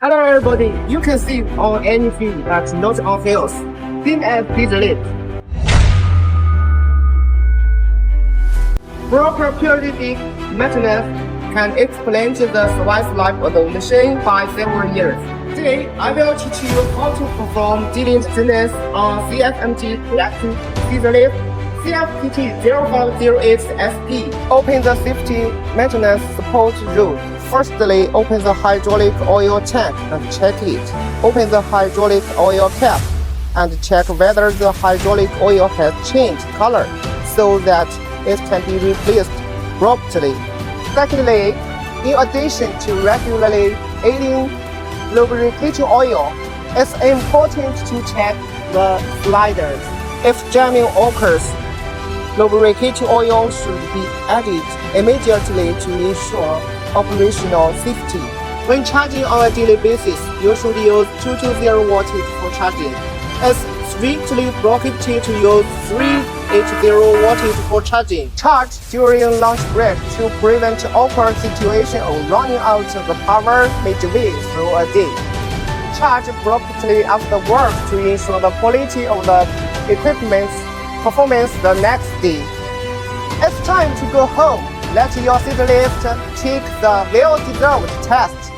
Hello everybody, you can see on anything that's not on wheels, same as this lift. Proper periodic maintenance can explain the service life of the machine by several years. Today, I will teach you how to perform dealing maintenance on CFMG electric scissor lift CFPT 0508SP. Open the safety maintenance support room. Firstly, open the hydraulic oil tank and check it. Open the hydraulic oil cap and check whether the hydraulic oil has changed color so that it can be replaced promptly. Secondly, in addition to regularly adding lubricating oil, it's important to check the sliders. If jamming occurs, lubricating oil should be added immediately to ensure operational safety. When charging on a daily basis, you should use 220 wattage for charging. It's strictly prohibited to use 380 wattage for charging. Charge during lunch break to prevent awkward situation of running out of the power midway through a day. Charge promptly after work to ensure the quality of the equipment's performance the next day. It's time to go home. Let your scissor lift take the well-deserved test.